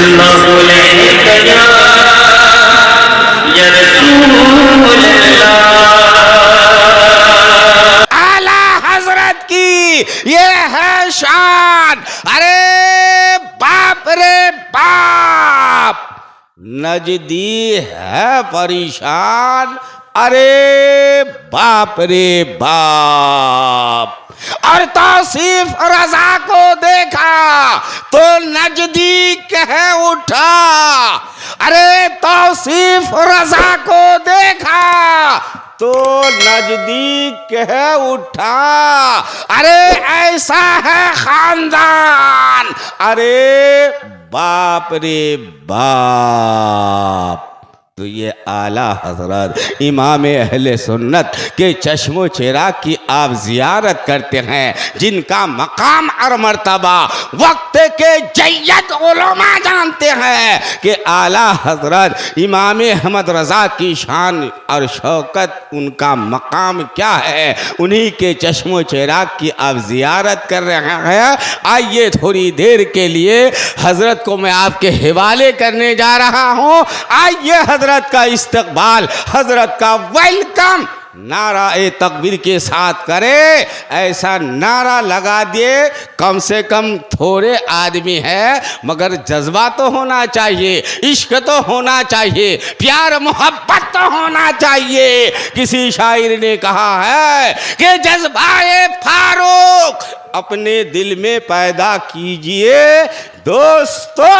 اللہ علیہ یا رسول اللہ۔ اعلیٰ حضرت کی یہ ہے شان، ارے باپ رے باپ، نجدی ہے پریشان، ارے باپ رے باپ۔ اور توصیف رضا کو دیکھا تو نجدی کہہ اٹھا، ارے توصیف رضا کو دیکھا تو نجدی کہہ اٹھا، ارے ایسا ہے خاندان، ارے باپ رے باپ۔ تو یہ اعلیٰ حضرت امام اہل سنت کے چشم و چراغ کی آپ زیارت کرتے ہیں، جن کا مقام اور مرتبہ وقت کے جید علماء جانتے ہیں کہ اعلیٰ حضرت امام احمد رضا کی شان اور شوکت، ان کا مقام کیا ہے، انہی کے چشم و چراغ کی آپ زیارت کر رہے ہیں۔ آئیے تھوڑی دیر کے لیے حضرت کو میں آپ کے حوالے کرنے جا رہا ہوں، آئیے حضرت کا استقبال، حضرت کا ویلکم نعرہ تکبیر کے ساتھ کرے۔ ایسا نعرہ لگا دیے، کم سے کم تھوڑے آدمی ہے مگر جذبہ تو ہونا چاہیے، عشق تو ہونا چاہیے، پیار محبت تو ہونا چاہیے۔ کسی شاعر نے کہا ہے کہ جذبہ فاروق اپنے دل میں پیدا کیجئے دوستو،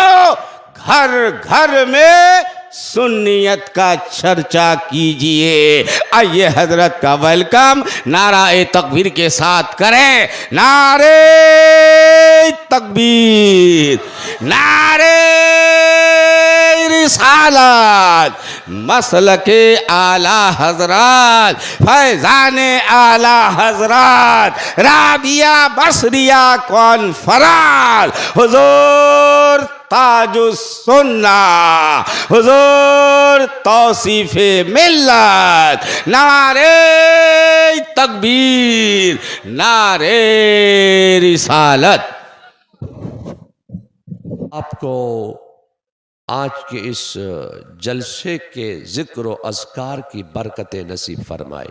گھر گھر میں سنیت کا چرچا کیجئے۔ آئیے حضرت کا ویلکم نعرہ تکبیر کے ساتھ کریں۔ نعرہ تکبیر، نعرہ رسالت، مسلک اعلیٰ حضرات، فیضان اعلیٰ حضرات، رابعہ بصریہ کانفرنس، حضور تاج السنہ، حضور توصیف ملت، نعرہ تکبیر، نعرہ رسالت۔ آپ کو آج کے اس جلسے کے ذکر و اذکار کی برکت نصیب فرمائے۔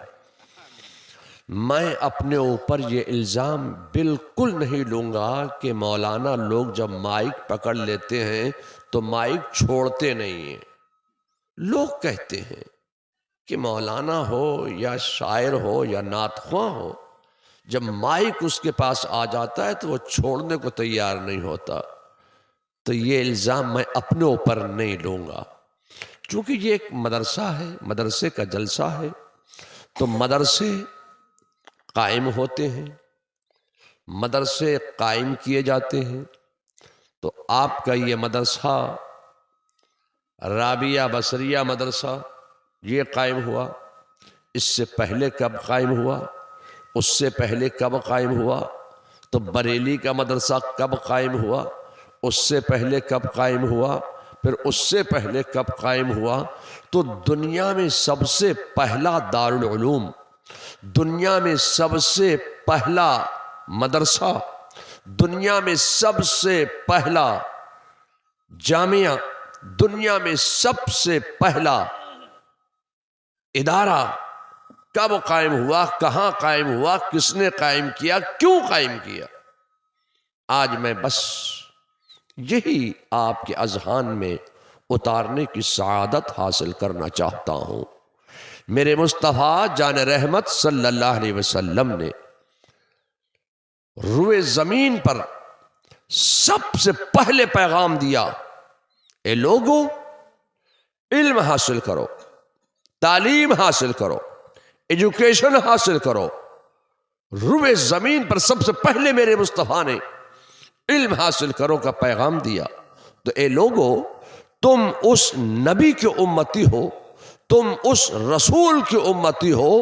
میں اپنے اوپر یہ الزام بالکل نہیں لوں گا کہ مولانا لوگ جب مائک پکڑ لیتے ہیں تو مائک چھوڑتے نہیں ہیں۔ لوگ کہتے ہیں کہ مولانا ہو یا شاعر ہو یا نعت خواں ہو، جب مائک اس کے پاس آ جاتا ہے تو وہ چھوڑنے کو تیار نہیں ہوتا۔ تو یہ الزام میں اپنے اوپر نہیں لوں گا، چونکہ یہ ایک مدرسہ ہے، مدرسے کا جلسہ ہے، تو مدرسے قائم ہوتے ہیں، مدرسے قائم کیے جاتے ہیں۔ تو آپ کا یہ مدرسہ رابعہ بصریہ مدرسہ یہ قائم ہوا، اس سے پہلے کب قائم ہوا، اس سے پہلے کب قائم ہوا، تو بریلی کا مدرسہ کب قائم ہوا، اس سے پہلے کب قائم ہوا، پھر اس سے پہلے کب قائم ہوا۔ تو دنیا میں سب سے پہلا دارالعلوم، دنیا میں سب سے پہلا مدرسہ، دنیا میں سب سے پہلا جامعہ، دنیا میں سب سے پہلا ادارہ کب قائم ہوا، کہاں قائم ہوا، کس نے قائم کیا، کیوں قائم کیا۔ آج میں بس یہی آپ کے اذہان میں اتارنے کی سعادت حاصل کرنا چاہتا ہوں۔ میرے مصطفیٰ جان رحمت صلی اللہ علیہ وسلم نے روئے زمین پر سب سے پہلے پیغام دیا، اے لوگو علم حاصل کرو، تعلیم حاصل کرو، ایجوکیشن حاصل کرو۔ روئے زمین پر سب سے پہلے میرے مصطفیٰ نے علم حاصل کرو کا پیغام دیا۔ تو اے لوگو تم اس نبی کی امتی ہو، تم اس رسول کی امتی ہو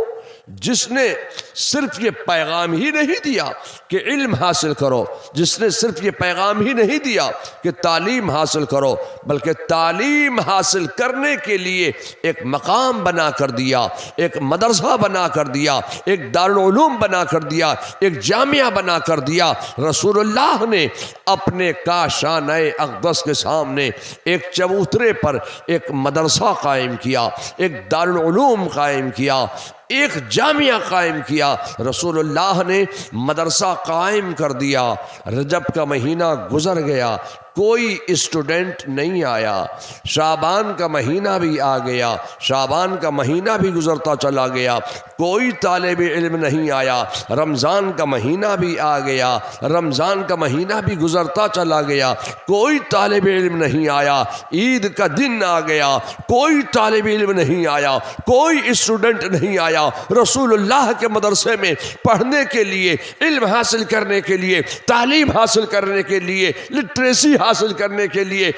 جس نے صرف یہ پیغام ہی نہیں دیا کہ علم حاصل کرو، جس نے صرف یہ پیغام ہی نہیں دیا کہ تعلیم حاصل کرو، بلکہ تعلیم حاصل کرنے کے لیے ایک مقام بنا کر دیا، ایک مدرسہ بنا کر دیا، ایک دارالعلوم بنا کر دیا، ایک جامعہ بنا کر دیا۔ رسول اللہ نے اپنے کاشانہ اقدس کے سامنے ایک چبوترے پر ایک مدرسہ قائم کیا، ایک دارالعلوم قائم کیا، ایک جامعہ قائم کیا۔ رسول اللہ نے مدرسہ قائم کر دیا۔ رجب کا مہینہ گزر گیا، کوئی اسٹوڈنٹ نہیں آیا۔ شعبان کا مہینہ بھی آ گیا، شعبان کا مہینہ بھی گزرتا چلا گیا، کوئی طالب علم نہیں آیا۔ رمضان کا مہینہ بھی آ گیا، رمضان کا مہینہ بھی گزرتا چلا گیا، کوئی طالب علم نہیں آیا۔ عید کا دن آ گیا، کوئی طالب علم نہیں آیا، کوئی اسٹوڈنٹ نہیں آیا۔ رسول اللہ کے مدرسے میں پڑھنے کے لیے، علم حاصل کرنے کے لیے، تعلیم حاصل کرنے کے لیے، لٹریسی حاصل کرنے کے لیے،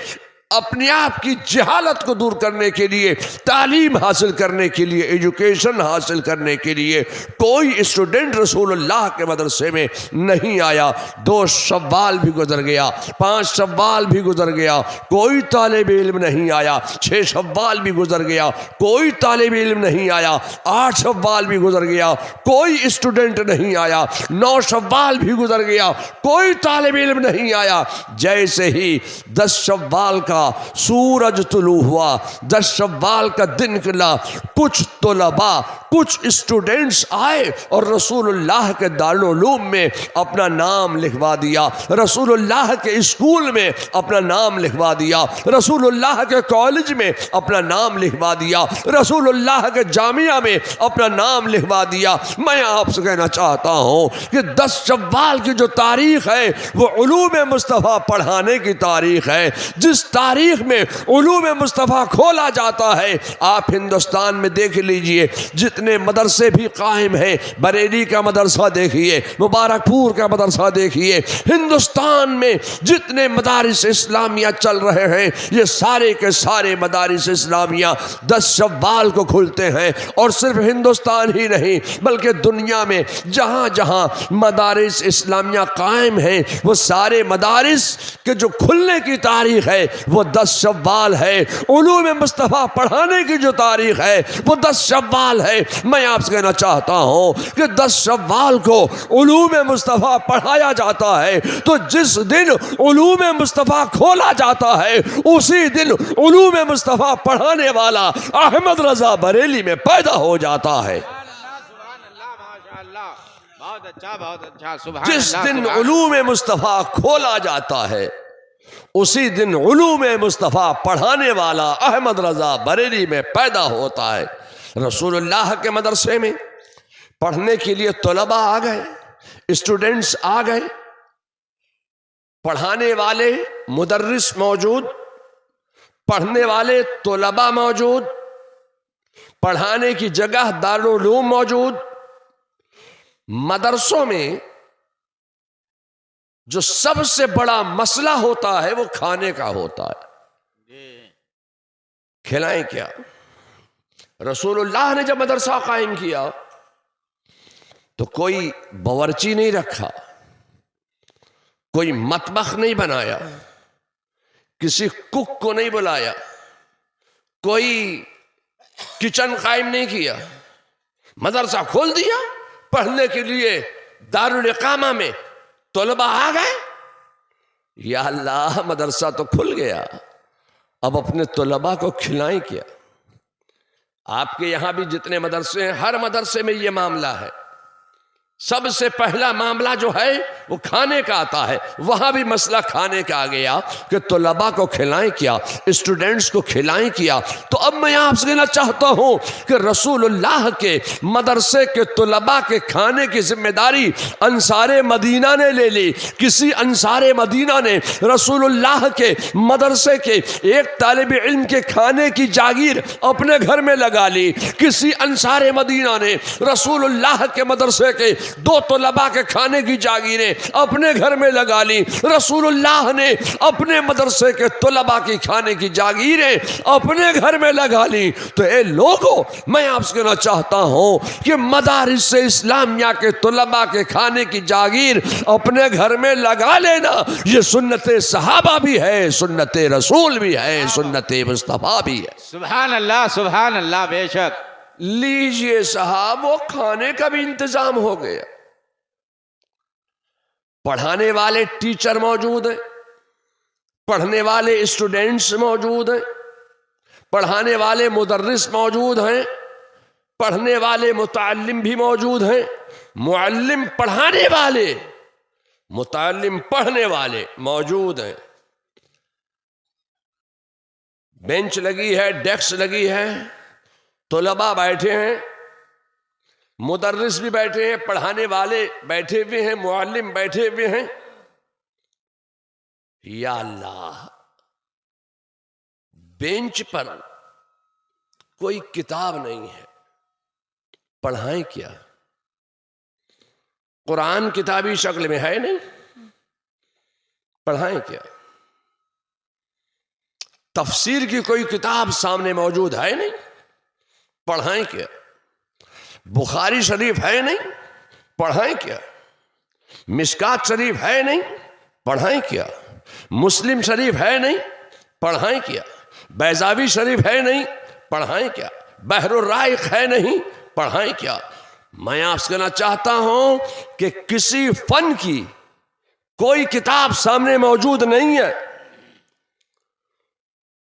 اپنے آپ کی جہالت کو دور کرنے کے لیے، تعلیم حاصل کرنے کے لیے، ایجوکیشن حاصل کرنے کے لیے کوئی اسٹوڈنٹ رسول اللہ کے مدرسے میں نہیں آیا۔ 2 شوال بھی گزر گیا، 5 شوال بھی گزر گیا، کوئی طالب علم نہیں آیا۔ 6 شوال بھی گزر گیا، کوئی طالب علم نہیں آیا۔ 8 شوال بھی گزر گیا، کوئی اسٹوڈنٹ نہیں آیا۔ 9 شوال بھی گزر گیا، کوئی طالب علم نہیں آیا۔ جیسے ہی 10 شوال کا سورج طلوع ہوا، 10 شوال کا دن نکلا، کچھ طلباء، کچھ اسٹوڈنٹس آئے اور رسول اللہ کے دارالعلوم میں اپنا نام لکھوا دیا، رسول اللہ کے اسکول میں اپنا نام لکھوا دیا، رسول اللہ کے کالج میں اپنا نام لکھوا دیا، رسول اللہ کے جامعہ میں اپنا نام لکھوا دیا۔ میں آپ سے کہنا چاہتا ہوں کہ 10 شوال کی جو تاریخ ہے وہ علوم مصطفیٰ پڑھانے کی تاریخ ہے۔ جس تاریخ میں علوم مصطفیٰ کھولا جاتا ہے، آپ ہندوستان میں دیکھ لیجئے جتنے مدرسے بھی قائم ہیں، بریلی کا مدرسہ دیکھیے، مبارک پور کا مدرسہ دیکھیے، ہندوستان میں جتنے مدارس اسلامیہ چل رہے ہیں، یہ سارے کے سارے مدارس اسلامیہ 10 شوال کو کھلتے ہیں۔ اور صرف ہندوستان ہی نہیں بلکہ دنیا میں جہاں جہاں مدارس اسلامیہ قائم ہیں، وہ سارے مدارس کے جو کھلنے کی تاریخ ہے وہ 10 شوال ہے۔ علوم مصطفیٰ پڑھانے کی جو تاریخ ہے وہ 10 شوال ہے۔ میں آپ سے کہنا چاہتا ہوں کہ 10 شوال کو علوم مصطفیٰ پڑھایا جاتا ہے تو جس دن علوم مصطفیٰ کھولا جاتا ہے اسی دن علوم مصطفیٰ پڑھانے والا احمد رضا بریلی میں پیدا ہو جاتا ہے۔ جس دن علوم مصطفیٰ کھولا جاتا ہے اسی دن علوم مصطفیٰ پڑھانے والا احمد رضا بریلی میں پیدا ہوتا ہے۔ رسول اللہ کے مدرسے میں پڑھنے کے لیے طلباء آ گئے، اسٹوڈنٹس آ گئے، پڑھانے والے مدرس موجود، پڑھنے والے طلباء موجود، پڑھانے کی جگہ دارالعلوم موجود۔ مدرسوں میں جو سب سے بڑا مسئلہ ہوتا ہے وہ کھانے کا ہوتا ہے۔ کھلائیں کیا؟ رسول اللہ نے جب مدرسہ قائم کیا تو کوئی باورچی نہیں رکھا، کوئی مطبخ نہیں بنایا، کسی کک کو نہیں بلایا، کوئی کچن قائم نہیں کیا، مدرسہ کھول دیا۔ پڑھنے کے لیے دارالاقامہ میں طلباء آ گئے، یا اللہ مدرسہ تو کھل گیا، اب اپنے طلباء کو کھلائیں کیا؟ آپ کے یہاں بھی جتنے مدرسے ہیں ہر مدرسے میں یہ معاملہ ہے۔ سب سے پہلا معاملہ جو ہے وہ کھانے کا آتا ہے، وہاں بھی مسئلہ کھانے کا آ گیا کہ طلباء کو کھلائیں کیا، اسٹوڈنٹس کو کھلائیں کیا۔ تو اب میں آپ سے کہنا چاہتا ہوں کہ رسول اللہ کے مدرسے کے طلباء کے کھانے کی ذمہ داری انصار مدینہ نے لے لی۔ کسی انصار مدینہ نے رسول اللہ کے مدرسے کے ایک طالب علم کے کھانے کی جاگیر اپنے گھر میں لگا لی۔ کسی انصار مدینہ نے رسول اللہ کے مدرسے کے دو طلباء کے کھانے کی جاگیریں اپنے گھر میں لگا لی، رسول اللہ نے اپنے مدرسے کے طلباء کی کھانے کی جاگیریں اپنے گھر میں لگا لی۔ تو اے لوگوں، میں آپ سے کہنا چاہتا ہوں کہ مدارس اسلامیہ کے طلباء کے کھانے کی جاگیر اپنے گھر میں لگا لینا، یہ سنت صحابہ بھی ہے، سنت رسول بھی ہے، سنت مصطفیٰ بھی ہے۔ سبحان اللہ، بے شک۔ لیجئے صاحب، وہ کھانے کا بھی انتظام ہو گیا، پڑھانے والے ٹیچر موجود ہیں، پڑھنے والے اسٹوڈنٹس موجود ہیں، پڑھانے والے مدرس موجود ہیں، پڑھنے والے متعلم بھی موجود ہیں، معلم پڑھانے والے، متعلم پڑھنے والے موجود ہیں، بینچ لگی ہے، ڈیسک لگی ہے، طلباء بیٹھے ہیں، مدرس بھی بیٹھے ہیں، پڑھانے والے بیٹھے ہوئے ہیں، معلم بیٹھے ہوئے ہیں۔ یا اللہ، بینچ پر کوئی کتاب نہیں ہے، پڑھائیں کیا؟ قرآن کتابی شکل میں ہے نہیں، پڑھائیں کیا؟ تفسیر کی کوئی کتاب سامنے موجود ہے نہیں، پڑھائیں کیا؟ بخاری شریف ہے نہیں، پڑھائیں کیا؟ مشکات شریف ہے نہیں، پڑھائیں کیا؟ مسلم شریف ہے نہیں، پڑھائیں کیا؟ بیضاوی شریف ہے نہیں، پڑھائیں کیا؟ بحر الرائق ہے نہیں، پڑھائیں کیا؟ میں آپ سے کہنا چاہتا ہوں کہ کسی فن کی کوئی کتاب سامنے موجود نہیں ہے۔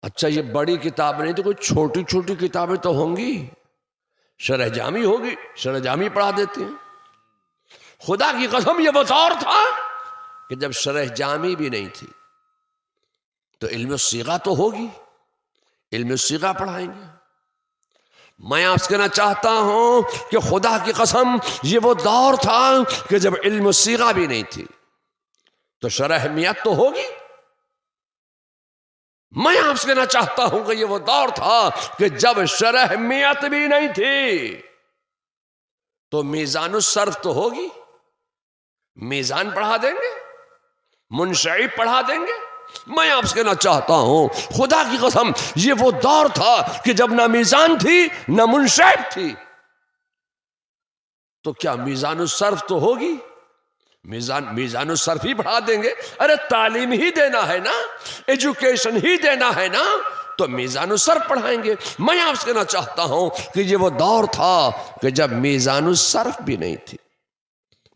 اچھا، یہ بڑی کتاب نہیں تو کوئی چھوٹی چھوٹی کتابیں تو ہوں گی، شرح جامی ہوگی، شرح جامی پڑھا دیتے ہیں۔ خدا کی قسم، یہ وہ دور تھا کہ جب شرح جامی بھی نہیں تھی تو علم الصیغہ تو ہوگی، علم الصیغہ پڑھائیں گے۔ میں آپ سے کہنا چاہتا ہوں کہ خدا کی قسم، یہ وہ دور تھا کہ جب علم الصیغہ بھی نہیں تھی تو شرح میت تو ہوگی۔ میں آپ سے کہنا چاہتا ہوں کہ یہ وہ دور تھا کہ جب شرح میت بھی نہیں تھی تو میزان الصرف تو ہوگی، میزان پڑھا دیں گے، منشعب پڑھا دیں گے۔ میں آپ سے کہنا چاہتا ہوں خدا کی قسم، یہ وہ دور تھا کہ جب نہ میزان تھی نہ منشعب تھی، تو کیا میزان الصرف تو ہوگی، میزان الصرف ہی پڑھا دیں گے۔ ارے تعلیم ہی دینا ہے نا، ایجوکیشن ہی دینا ہے نا، تو میزان الصرف پڑھائیں گے۔ میں آپ سے کہنا چاہتا ہوں کہ یہ وہ دور تھا کہ جب میزان الصرف بھی نہیں تھی،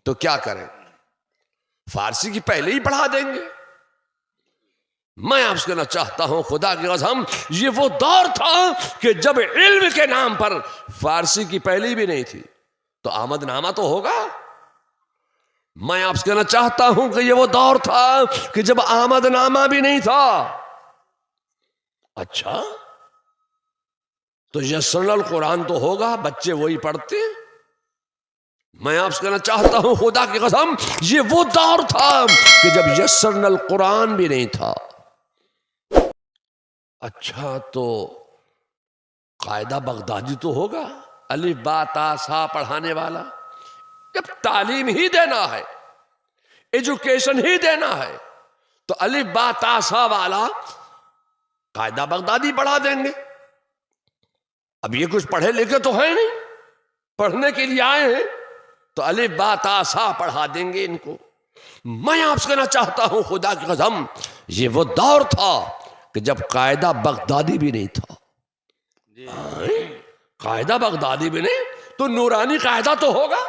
تو کیا کریں؟ فارسی کی پہلے ہی پڑھا دیں گے۔ میں آپ سے کہنا چاہتا ہوں خدا کی قسم، یہ وہ دور تھا کہ جب علم کے نام پر فارسی کی پہلی بھی نہیں تھی تو آمد نامہ تو ہوگا۔ میں آپ سے کہنا چاہتا ہوں کہ یہ وہ دور تھا کہ جب آمد نامہ بھی نہیں تھا۔ اچھا، تو یسرنا القرآن تو ہوگا، بچے وہی پڑھتے ہیں۔ میں آپ سے کہنا چاہتا ہوں خدا کی قسم، یہ وہ دور تھا کہ جب یسرنا القرآن بھی نہیں تھا۔ اچھا، تو قاعدہ بغدادی تو ہوگا، الف با تا سا پڑھانے والا۔ جب تعلیم ہی دینا ہے، ایجوکیشن ہی دینا ہے، تو الف با تا سا والا قاعدہ بغدادی پڑھا دیں گے۔ اب یہ کچھ پڑھے لکھے تو ہیں نہیں، پڑھنے کے لیے آئے ہیں، تو الف با تا سا پڑھا دیں گے ان کو۔ میں آپ سے کہنا چاہتا ہوں خدا کی قسم، یہ وہ دور تھا کہ جب قاعدہ بغدادی بھی نہیں تھا۔ قاعدہ بغدادی بھی نہیں تو نورانی قاعدہ تو ہوگا۔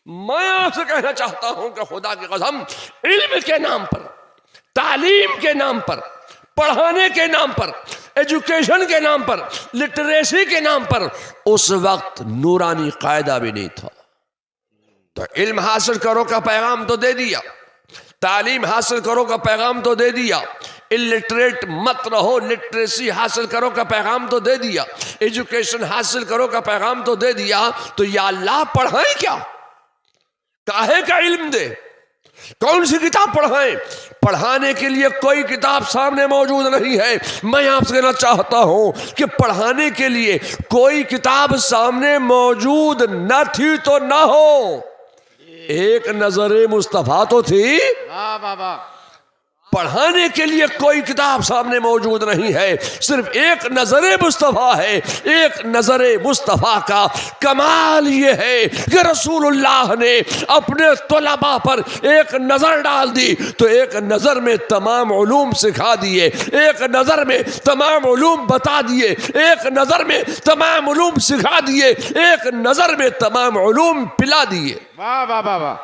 میں آپ سے کہنا چاہتا ہوں کہ خدا کی قسم، علم کے نام پر، تعلیم کے نام پر، پڑھانے کے نام پر، ایجوکیشن کے نام پر، لٹریسی کے نام پر اس وقت نورانی قاعدہ بھی نہیں تھا۔ تو علم حاصل کرو کا پیغام تو دے دیا، تعلیم حاصل کرو کا پیغام تو دے دیا، الٹریٹ مت رہو، لٹریسی حاصل کرو کا پیغام تو دے دیا، ایجوکیشن حاصل کرو کا پیغام تو دے دیا، تو یا اللہ پڑھائیں کیا؟ کاہے کا علم دے؟ کون سی کتاب پڑھائیں؟ پڑھانے کے لیے کوئی کتاب سامنے موجود نہیں ہے۔ میں آپ سے کہنا چاہتا ہوں کہ پڑھانے کے لیے کوئی کتاب سامنے موجود نہ تھی تو نہ ہو، ایک نظر مصطفیٰ تو تھی۔ پڑھانے کے لیے کوئی کتاب سامنے موجود نہیں ہے، صرف ایک نظر مصطفیٰ ہے۔ ایک نظر مصطفیٰ کا کمال یہ ہے کہ رسول اللہ نے اپنے طلباء پر ایک نظر ڈال دی تو ایک نظر میں تمام علوم سکھا دیے، ایک نظر میں تمام علوم بتا دیے، ایک نظر میں تمام علوم سکھا دیے، ایک نظر میں تمام علوم پلا دیے۔ واہ واہ واہ واہ۔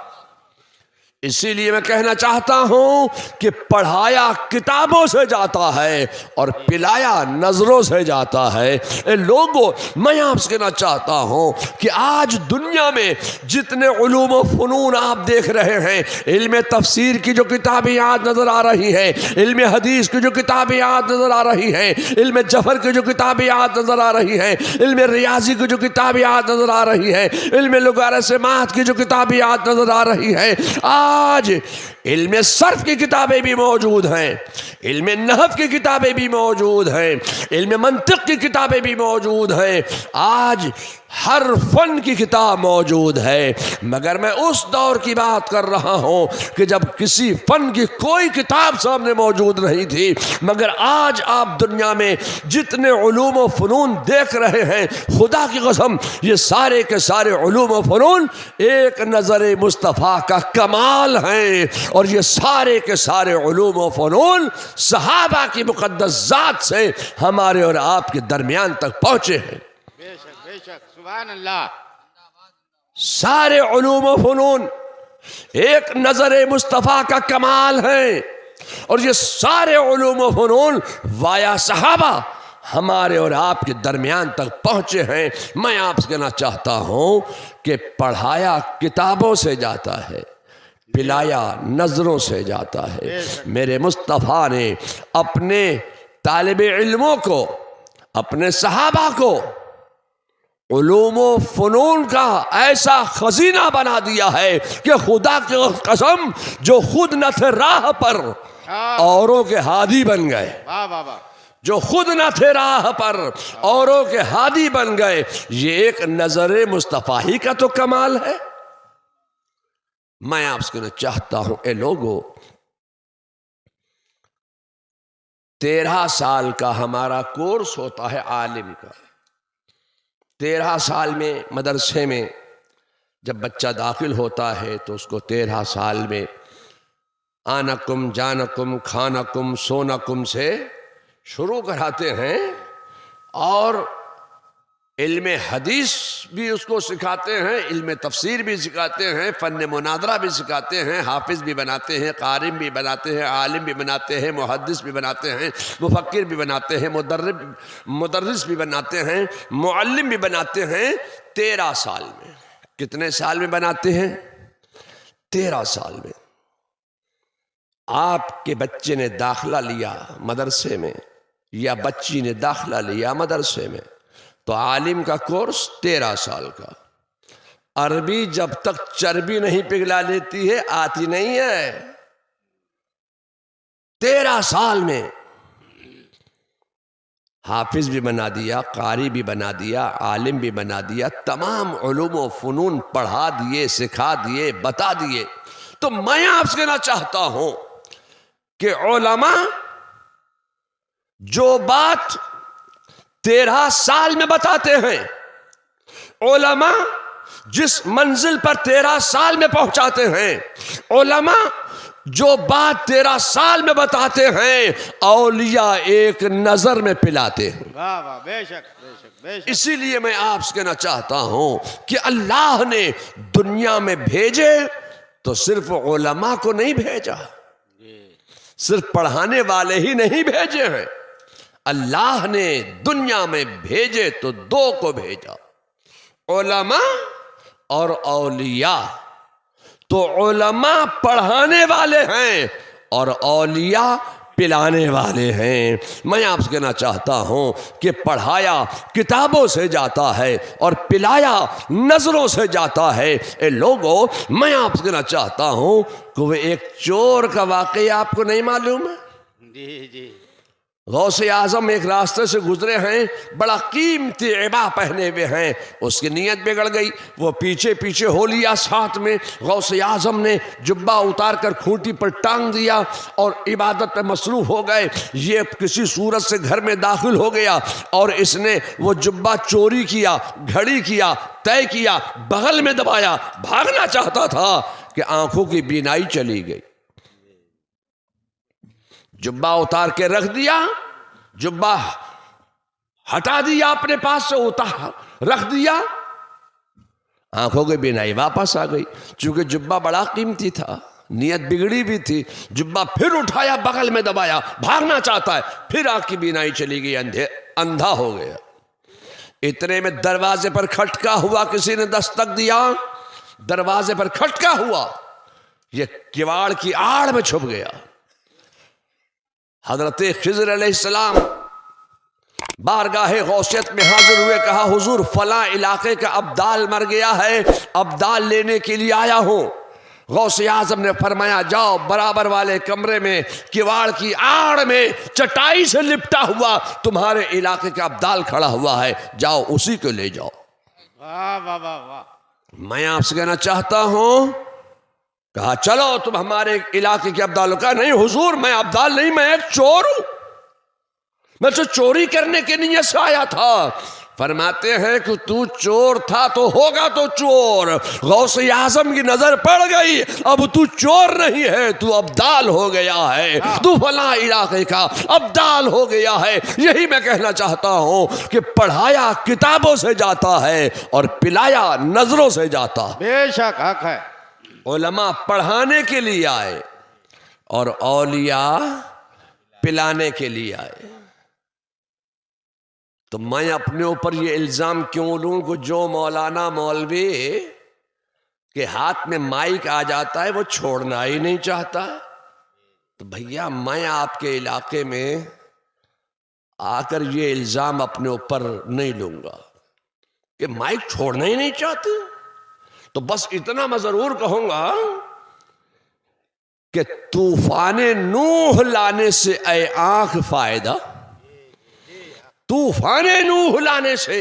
اسی لیے میں کہنا چاہتا ہوں کہ پڑھایا کتابوں سے جاتا ہے اور پلایا نظروں سے جاتا ہے۔ اے لوگوں، میں آپ سے کہنا چاہتا ہوں کہ آج دنیا میں جتنے علوم و فنون آپ دیکھ رہے ہیں، علم تفسیر کی جو کتابیں یاد نظر آ رہی ہیں، علم حدیث کی جو کتابیں یاد نظر آ رہی ہیں، علم جفر کی جو کتابیں یاد نظر آ رہی ہیں، علم ریاضی کی جو کتابیں یاد نظر آ رہی ہیں، علم لغات سماعت کی جو کتابیں یاد نظر آ رہی ہیں، آج علم صرف کی کتابیں بھی موجود ہیں، علم نحو کی کتابیں بھی موجود ہیں، علم منطق کی کتابیں بھی موجود ہیں، آج ہر فن کی کتاب موجود ہے۔ مگر میں اس دور کی بات کر رہا ہوں کہ جب کسی فن کی کوئی کتاب سامنے موجود نہیں تھی، مگر آج آپ دنیا میں جتنے علوم و فنون دیکھ رہے ہیں، خدا کی قسم یہ سارے کے سارے علوم و فنون ایک نظر مصطفیٰ کا کمال ہیں، اور یہ سارے کے سارے علوم و فنون صحابہ کی مقدس ذات سے ہمارے اور آپ کے درمیان تک پہنچے ہیں۔ بے شک سبحان اللہ۔ سارے علوم و فنون ایک نظر مصطفیٰ کا کمال ہیں، اور یہ سارے علوم و فنون وایا صحابہ ہمارے اور آپ کے درمیان تک پہنچے ہیں۔ میں آپ سے کہنا چاہتا ہوں کہ پڑھایا کتابوں سے جاتا ہے، پلایا نظروں سے جاتا ہے۔ میرے مصطفیٰ نے اپنے طالب علموں کو، اپنے صحابہ کو علوم و فنون کا ایسا خزینہ بنا دیا ہے کہ خدا کی قسم جو خود نہ تھے راہ پر اوروں کے ہادی بن گئے، جو خود نہ تھے راہ پر اوروں کے ہادی بن گئے۔ یہ ایک نظر مصطفیٰ ہی کا تو کمال ہے۔ میں آپ سے کہنا چاہتا ہوں اے لوگو، 13 سال کا ہمارا کورس ہوتا ہے عالم کا۔ 13 سال میں مدرسے میں جب بچہ داخل ہوتا ہے تو اس کو 13 سال میں آنکم جانکم کھانکم سونکم سے شروع کراتے ہیں، اور علم حدیث بھی اس کو سکھاتے ہیں، علم تفسیر بھی سکھاتے ہیں، فن مناظرہ بھی سکھاتے ہیں، حافظ بھی بناتے ہیں، قارئ بھی بناتے ہیں، عالم بھی بناتے ہیں، محدث بھی بناتے ہیں، مفکر بھی بناتے ہیں، مدرس بھی بناتے ہیں، معلم بھی بناتے ہیں۔ 13 سال میں کتنے سال میں بناتے ہیں؟ 13 سال میں۔ آپ کے بچے نے داخلہ لیا مدرسے میں یا بچی نے داخلہ لیا مدرسے میں تو عالم کا کورس 13 سال کا۔ عربی جب تک چربی نہیں پگھلا لیتی ہے آتی نہیں ہے۔ 13 سال میں حافظ بھی بنا دیا، قاری بھی بنا دیا، عالم بھی بنا دیا، تمام علوم و فنون پڑھا دیے، سکھا دیے، بتا دیے۔ تو میں آپ سے کہنا چاہتا ہوں کہ علماء جو بات 13 سال میں بتاتے ہیں، علماء جس منزل پر 13 سال میں پہنچاتے ہیں، علماء جو بات 13 سال میں بتاتے ہیں، اولیاء ایک نظر میں پلاتے ہیں۔ واہ واہ، بے شک بے شک بے شک۔ اسی لیے میں آپ سے کہنا چاہتا ہوں کہ اللہ نے دنیا میں بھیجے تو صرف علماء کو نہیں بھیجا، صرف پڑھانے والے ہی نہیں بھیجے ہیں۔ اللہ نے دنیا میں بھیجے تو 2 کو بھیجا، علماء اور اولیاء۔ تو علماء پڑھانے والے ہیں اور اولیاء پلانے والے ہیں۔ میں آپ سے کہنا چاہتا ہوں کہ پڑھایا کتابوں سے جاتا ہے اور پلایا نظروں سے جاتا ہے۔ اے لوگوں، میں آپ سے کہنا چاہتا ہوں کہ وہ ایک چور کا واقعہ آپ کو نہیں معلوم ہے؟ جی جی غوث اعظم ایک راستے سے گزرے ہیں، بڑا قیمتی عبا پہنے ہوئے ہیں، اس کی نیت بگڑ گئی، وہ پیچھے پیچھے ہو لیا ساتھ میں۔ غوث اعظم نے جبہ اتار کر کھوٹی پر ٹانگ دیا اور عبادت پہ مصروف ہو گئے۔ یہ کسی صورت سے گھر میں داخل ہو گیا اور اس نے وہ جبہ چوری کیا، گھڑی کیا، طے کیا، بغل میں دبایا، بھاگنا چاہتا تھا کہ آنکھوں کی بینائی چلی گئی۔ جبہ اتار کے رکھ دیا، جبہ ہٹا دیا اپنے پاس سے، اتار رکھ دیا، آنکھوں کی بینائی واپس آ گئی۔ چونکہ جبہ بڑا قیمتی تھا، نیت بگڑی بھی تھی، جبہ پھر اٹھایا، بغل میں دبایا، بھاگنا چاہتا ہے، پھر آنکھ کی بینائی چلی گئی، اندھا ہو گیا۔ اتنے میں دروازے پر کھٹکا ہوا، کسی نے دستک دیا، دروازے پر کھٹکا ہوا، یہ کواڑ کی آڑ میں چھپ گیا۔ حضرت خضر علیہ السلام بارگاہ غوثیت میں حاضر ہوئے، کہا حضور فلاں علاقے کا ابدال مر گیا ہے، ابدال لینے کے لیے آیا ہوں۔ غوث اعظم نے فرمایا جاؤ برابر والے کمرے میں کواڑ کی آڑ میں چٹائی سے لپٹا ہوا تمہارے علاقے کا ابدال کھڑا ہوا ہے، جاؤ اسی کو لے جاؤ۔ واہ واہ واہ واہ۔ میں آپ سے کہنا چاہتا ہوں، کہا چلو تم ہمارے علاقے کے ابدال۔ کہا نہیں حضور میں ابدال نہیں، میں ایک چور ہوں، میں تو چوری کرنے کے نیت سے آیا تھا۔ فرماتے ہیں کہ تو چور تھا تو ہوگا تو چور۔ غوث اعظم کی نظر پڑ گئی، اب تو چور نہیں ہے، تو ابدال ہو گیا ہے، تو فلاں علاقے کا ابدال ہو گیا ہے۔ یہی میں کہنا چاہتا ہوں کہ پڑھایا کتابوں سے جاتا ہے اور پلایا نظروں سے جاتا ہے۔ بے شک حق ہے۔ علماء پڑھانے کے لیے آئے اور اولیاء پلانے کے لیے آئے۔ تو میں اپنے اوپر یہ الزام کیوں لوں کہ جو مولانا مولوی کے ہاتھ میں مائک آ جاتا ہے وہ چھوڑنا ہی نہیں چاہتا؟ تو بھیا میں آپ کے علاقے میں آ کر یہ الزام اپنے اوپر نہیں لوں گا کہ مائک چھوڑنا ہی نہیں چاہتے۔ تو بس اتنا میں ضرور کہوں گا کہ طوفان نوح لانے سے اے آنکھ فائدہ، طوفان نوح لانے سے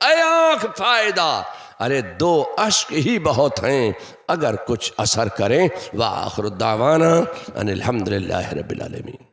اے آنکھ فائدہ، ارے دو اشک ہی بہت ہیں اگر کچھ اثر کریں۔ وآخر الدعوانا ان الحمدللہ رب العالمین۔